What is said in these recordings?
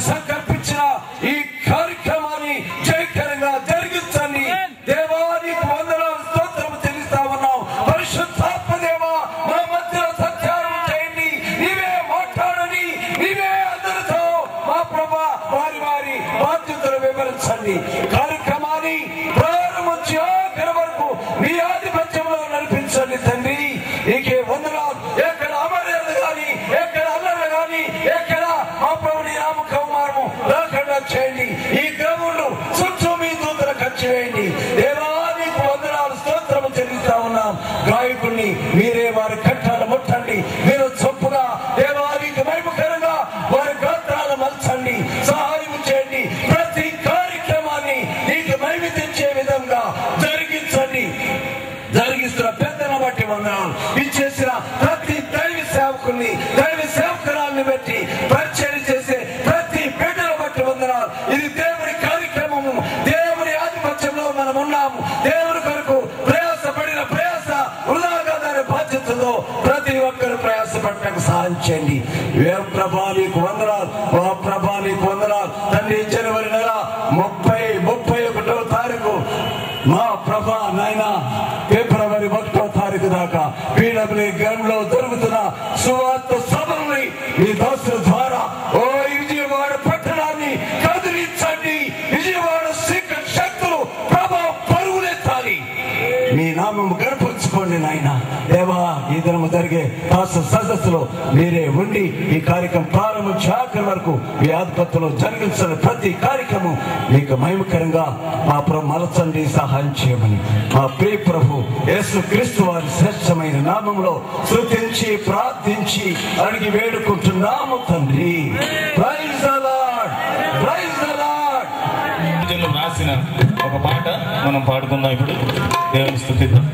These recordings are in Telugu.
సంకల్పించిన ఈ కార్యక్రమాన్ని జయకరంగా జరిగించండి. దేవానికి వందనాలు స్తోత్రము చెల్లిస్తా ఉన్నాం. పరిశుద్ధాత్మ దేవా, మా మధ్యలో సత్యాన్ని చేయండి. నీవే మాట్లాడని, నీవే అందరితో మా ప్రభా వారి వారి బాధ్యతలు వివరించండి. కార్యక్రమాన్ని ప్రారంభించి ఆఖరి వరకు మీ ఆధిపత్యంలో నడిపించండి తండ్రి. నీకే వందనాలు. ఎక్కడ అమర్యాద గాని, ఎక్కడ అల్లరి గాని, ఎక్కడ మా ప్రభుని నామకమారము లేకుండా చేయండి. ఈ గ్రామంలో చుట్టూ మీ దూతలు ఖర్చు వేయండి. దేవానికి వందనాలు స్తోత్రము చెల్లిస్తా ఉన్నాం. గాయకుడిని మీరే వారి కట్టాలు ముట్టండి. మీరు చొప్పుగా దేవానికి మహిమకరంగా వారి గాత్రాలు మలచండి. సహాయం చేయండి. ప్రతి కార్యక్రమాన్ని నీకు మహిమ తెచ్చే విధంగా జరిగించండి. జరిగిస్తున్న పెద్దలను బట్టి వందనాలు. ఇచ్చేసిన ప్రతి దైవ సేవకుల్ని, దైవ సేవకురాలను బట్టి పరిచయం చేసే ప్రతి బిడ్డను బట్టి వందనాలు. ఇది దేవుని కార్యక్రమము. దేవుని ఆధిపత్యంలో మనం ఉన్నాము. దేవుని కొరకు ప్రయాసపడిన ప్రయాస వృధాగా దాని బాధ్యతతో ప్రతి ఒక్కరు ప్రయాసపడటకు సహాయం చేయండి. ప్రభా నీకు వందనాలు. మా ప్రభా నీకు వందనాలు తండ్రి. జనవరి నెల 31వ తారీఖు మా ప్రభా నాయన ఫిబ్రవరి 1వ తారీఖు దాకా పీడబ్ల్యూ గ్రామంలో జరుగుతున్న సువార్త సభల్ని మీ దోస్తుల ద్వారా ఓ విజయవాడ పట్టణాన్ని కదిలించండి. విజయవాడ సీక్రెట్ శక్తులు ప్రభావ పరుగులెత్తాలి. మీ నామం గర్పించుకోండి నాయన. దేవా, ఈ దినము జరిగే సదస్సులో మీరే ఉండి ఈ కార్యక్రమం ప్రారంభించి ఆఖరి వరకు మీ ఆధిపత్యంలో జరిగించిన ప్రతి కార్యక్రమం మీకు మహిమకరంగా మా ప్రభు మలచండి, సహాయం చేయమని మా ప్రియ ప్రభు యేసు క్రీస్తు వారి శ్రేష్టమైన నామంలో స్తుతించి ప్రార్థించి అడిగి వేడుకుంటున్నాము తండ్రి. Praise the Lord, praise the Lord. రాసిన ఒక పాట మనం పాడుకుందాం. ఇప్పుడు దేవుని స్తుతిద్దాం.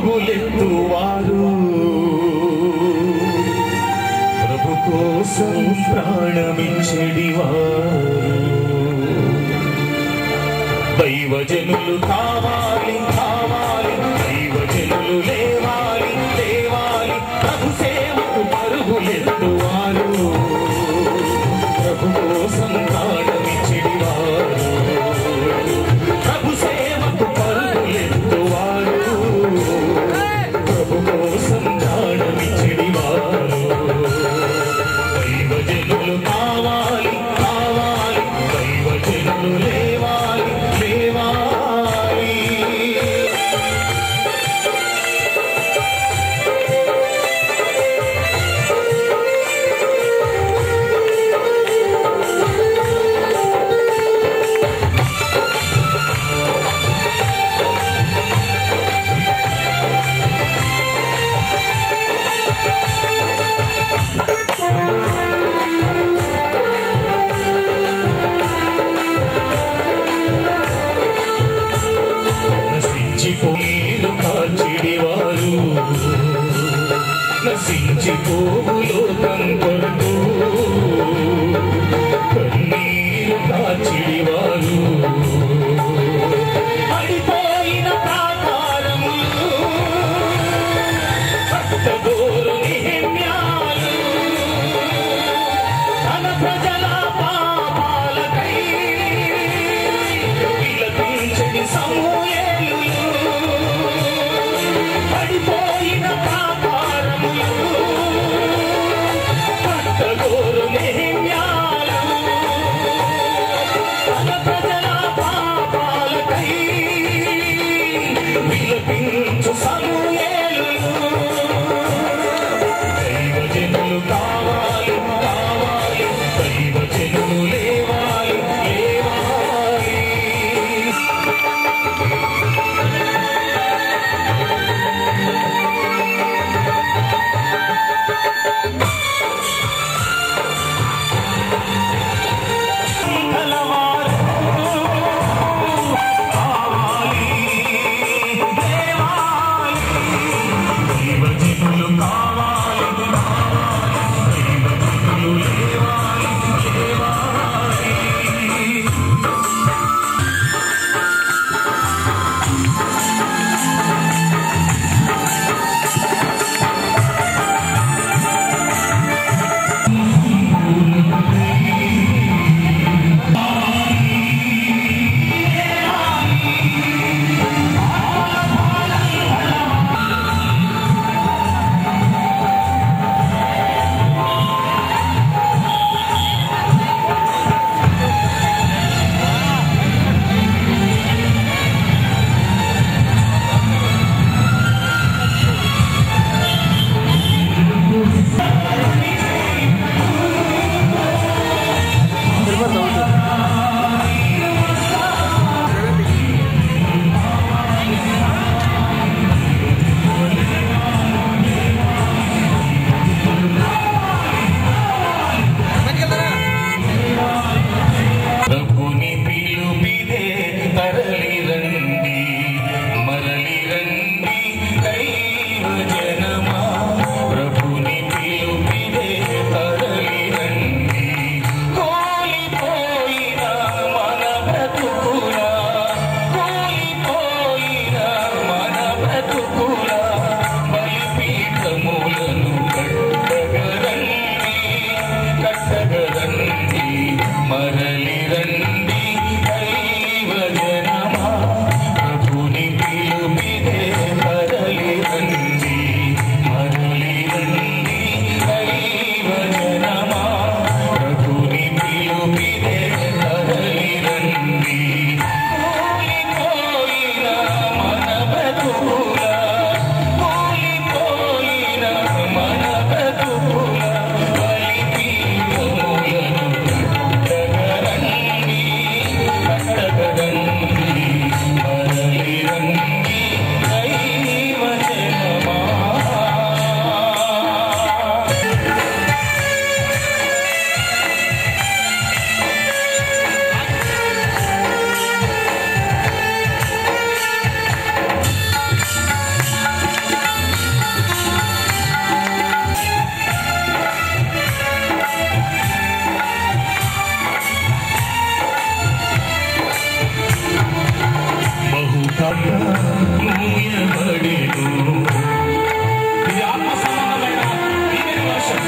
పరుగులెత్తువారు ప్రభు కోసం ప్రాణమిచ్చెడివారు దైవజనులు కావాలి కావాలి దైవజనులు లేవాలి లేవాలి ప్రభు సేవకు పరుగులెత్తువారు ప్రభు కోసం ప్రాణమిచ్చెడివారు ప్రభు సేవకు పరుగులెత్తువారు ప్రభు కోసం ప్రాణమిచ్చెడివారు దైవజనులు కావాలి కావాలి దైవజనులు లేవాలి లేవాలి నశించిపోయేలు కాల్చిడివారు నశించిపోవు లోకం కొరకు కన్నీరు కాల్చిడివారు పడిపోయిన ప్రాకారములు పట్టగోరు నిహిమ్యాలు తన ప్రజల పాపాలకై విలపించని సమూయేలులు పడిపోయిన ప్రాకారములు పట్టగోరు ఇది ఆత్మ సంబంధమైన ఈమెన్ వర్షం.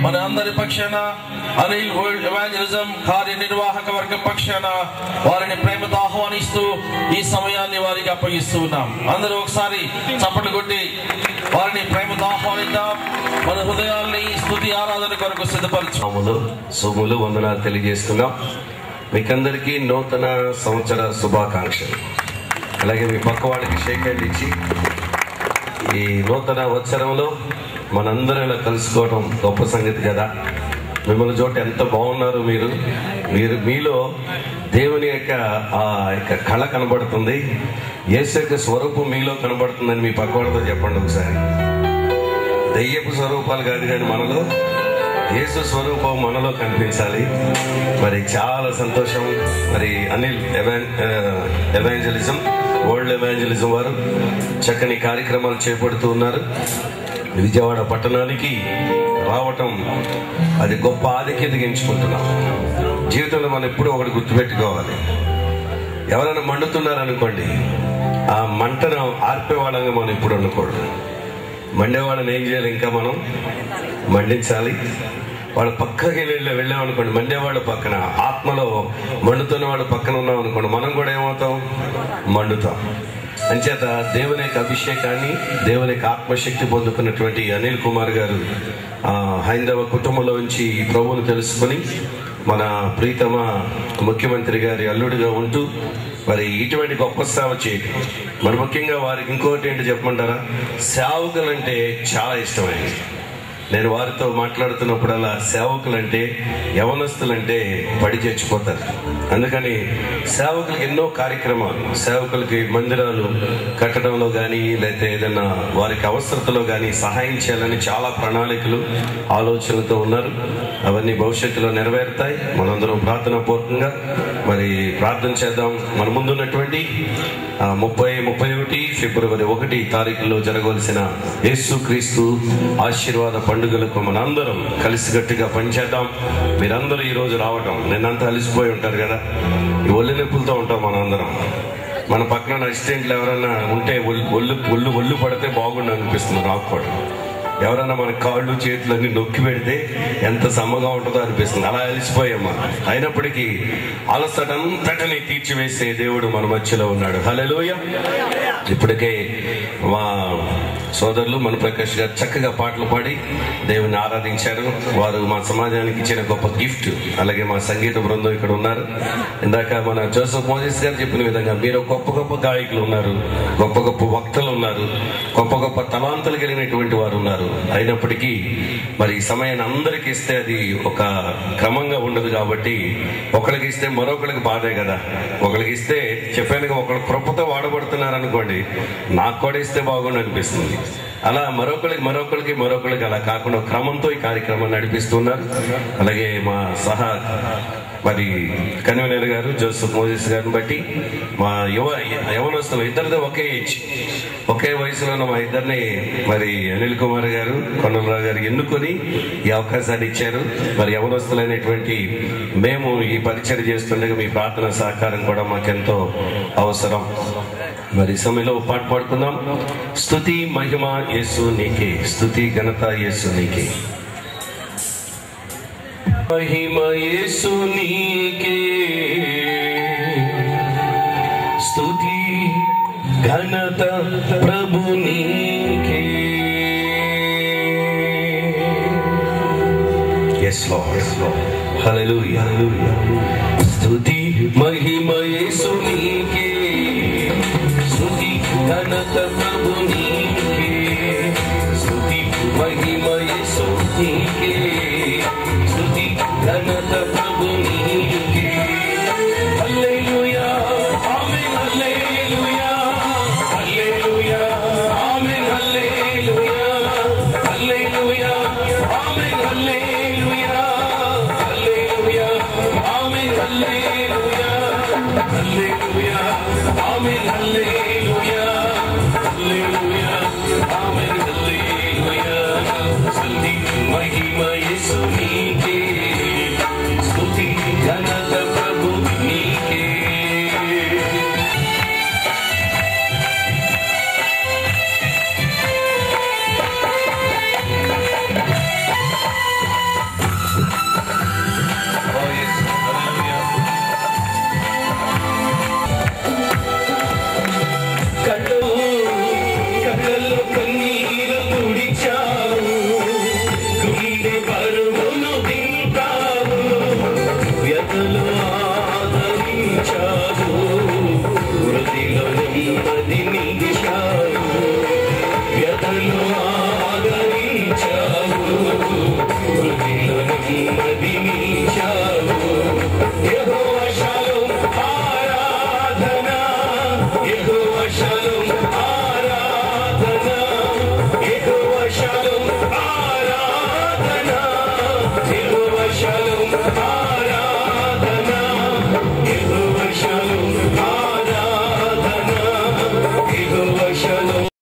మన అందరి పక్షాన అనిల్ వరల్డ్ ఎవాంజలిజం కార్యనిర్వాహక వర్గం పక్షాన వారిని ప్రేమతో ఆహ్వానిస్తూ ఈ సమయాన్ని వారికి అప్పగిస్తూ ఉన్నాం. అందరూ ఒకసారి చప్పట్లు కొట్టి వారిని ప్రేమతో ఆహ్వానిద్దాం. మన హృదయాల్ని స్తుతి ఆరాధన కొరకు సిద్ధపరచుములు శుభములు వందనాలు తెలియజేస్తున్నాం. మీకందరికీ నూతన సంవత్సర శుభాకాంక్షలు. అలాగే మీ పక్క వాళ్ళకి షేక్ హ్యాండ్ ఇచ్చి ఈ నూతన వత్సరంలో మనందరం ఇలా కలుసుకోవడం గొప్ప సంగతి కదా. మిమ్మల్ని చోట ఎంత బాగున్నారు మీరు మీలో దేవుని యొక్క కళ కనబడుతుంది, యేసు యొక్క స్వరూపం మీలో కనబడుతుందని మీ పక్క వాళ్ళతో చెప్పండి ఒకసారి. దెయ్యపు స్వరూపాలు కాదు కానీ మనలో యేసు స్వరూపం మనలో కనిపించాలి. మరి చాలా సంతోషం. మరి అనిల్ ఎవాంజలిజం వరల్డ్ ఎవాంజలిజం వారు చక్కని కార్యక్రమాలు చేపడుతూ ఉన్నారు. విజయవాడ పట్టణానికి రావటం అది గొప్ప ఆధిక్యతగా ఎంచుకుంటున్నాం. జీవితంలో మనం ఎప్పుడూ ఒకటి గుర్తుపెట్టుకోవాలి. ఎవరైనా మండుతున్నారనుకోండి, ఆ మంటను ఆర్పేవాళ్ళంగా మనం ఇప్పుడు అనుకోడు. మండేవాళ్ళని ఏం చేయాలి? ఇంకా మనం మండించాలి. వాళ్ళ పక్కకి వెళ్ళామనుకోండి, మండేవాళ్ళ పక్కన ఆత్మలో మండుతున్న వాళ్ళ పక్కన ఉన్నాం అనుకోండి, మనం కూడా ఏమవుతాం? మండుతాం. అంచేత దేవుని యొక్క అభిషేకాన్ని, దేవుని యొక్క ఆత్మశక్తి పొందుకున్నటువంటి అనిల్ కుమార్ గారు హైందవ కుటుంబంలో నుంచి ఈ ప్రభువును తెలుసుకుని మన ప్రీతమ ముఖ్యమంత్రి గారి అల్లుడిగా ఉంటూ మరి ఇటువంటి గొప్ప సేవ చేయడం. మరి ముఖ్యంగా వారికి ఇంకోటి ఏంటి చెప్పమంటారా? సేవకులంటే చాలా ఇష్టమైంది. నేను వారితో మాట్లాడుతున్నప్పుడల్లా సేవకులంటే, యవనస్తులంటే పడి చచ్చిపోతారు. అందుకని సేవకులకి ఎన్నో కార్యక్రమాలు, సేవకులకి మందిరాలు కట్టడంలో కానీ, లేకపోతే ఏదైనా వారికి అవసరతలో కానీ సహాయం చేయాలని చాలా ప్రణాళికలు, ఆలోచనలతో ఉన్నారు. అవన్నీ భవిష్యత్తులో నెరవేరుతాయి. మనందరం ప్రార్థన పూర్వకంగా మరి ప్రార్థన చేద్దాం. మన ముందున్నటువంటి 30-31 ఫిబ్రవరి 1 తారీఖులో జరగవలసిన యేసుక్రీస్తు ఆశీర్వాద పండుగలకు మనందరం కలిసికట్టుగా పనిచేద్దాం. మీరందరూ ఈ రోజు రావటం, నిన్నంతా అలిసిపోయి ఉంటారు కదా, ఈ ఒళ్ళు నొప్పులతో ఉంటాం మనందరం. మన పక్కన అసిస్టెంట్లు ఎవరైనా ఉంటే ఒళ్ళు పడితే బాగుండు అనిపిస్తుంది. రాకపోవడం ఎవరన్నా మన కాళ్ళు చేతులన్నీ నొక్కి పెడితే ఎంత సమ్మగా ఉంటుందో అనిపిస్తుంది. అలా అలిసిపోయామా. అయినప్పటికీ అలసటంతటిని తీర్చివేసే దేవుడు మన మధ్యలో ఉన్నాడు. హల్లెలూయా. ఇప్పటికే మా సోదరులు మన ప్రకాష్ గారు చక్కగా పాటలు పాడి దేవుని ఆరాధించారు. వారు మా సమాజానికి ఇచ్చిన గొప్ప గిఫ్ట్. అలాగే మా సంగీత బృందం ఇక్కడ ఉన్నారు. ఇందాక మన జోసెఫ్ మోజెస్ గారు చెప్పిన విధంగా మీరు గొప్ప గొప్ప గాయకులు ఉన్నారు, గొప్ప గొప్ప వక్తలు ఉన్నారు, గొప్ప గొప్ప తలాంతులు కలిగినటువంటి వారు ఉన్నారు. అయినప్పటికీ మరి ఈ సమయాన్ని అందరికి ఇస్తే అది ఒక క్రమంగా ఉండదు. కాబట్టి ఒకరికి ఇస్తే మరొకరికి బాధే కదా. ఒకరికి ఇస్తే చెప్పాను, ఒకళ్ళు కృపతో వాడబడుతున్నారు అనుకోండి, నాకు కూడా ఇస్తే బాగుండు అనిపిస్తుంది. అలా మరొకరికి అలా కాకుండా క్రమంతో ఈ కార్యక్రమాన్ని నడిపిస్తున్నారు. అలాగే మా మరి కన్వీనర్ గారు జోసెఫ్ మోజెస్ గారిని బట్టి మా యవనస్తులు ఇద్దరితో ఒకే వయసులో ఉన్న మా ఇద్దరిని మరి అనిల్ కుమార్ గారు కొండలరావు గారు ఎన్నుకొని ఈ అవకాశాన్ని ఇచ్చారు. మరి యవనస్తులైనటువంటి మేము ఈ పరిచయం చేస్తుండగా మీ ప్రార్థన సహకారం కూడా మాకెంతో అవసరం. మరి సమయంలో పాట పాడుకుందాం. స్తుతి మహిమ యేసు నీకే, స్తుతి ఘనత యేసు నీకే. మహిమ యేసు నీకే, స్తుతి ఘనత ప్రభు నీకే. Yes Lord, hallelujah. స్తుతి మహిమ యేసు నీకే, స్తుతి ఘనత ప్రభు నీకే. స్తుతి మహిమ యేసు నీకే, స్తుతి ఘనత ప్రభు నీకే. హల్లెలూయా ఆమేన్ హల్లెలూయా హల్లెలూయా ఆమేన్ హల్లెలూయా హల్లెలూయా ఆమేన్ హల్లెలూయా హల్లెలూయా ఆమేన్ హల్లెలూయా హల్లెలూయా ఆమేన్ హల్లెలూయా హల్లెలూయా ఆమేన్ హల్లెలూయా. స్తుతి మహిమ యేసు నీకే, స్తుతి ఘనత ప్రభు నీకే. కళ్ళలో కన్నీరు తుడిచావు, గుండె బరువు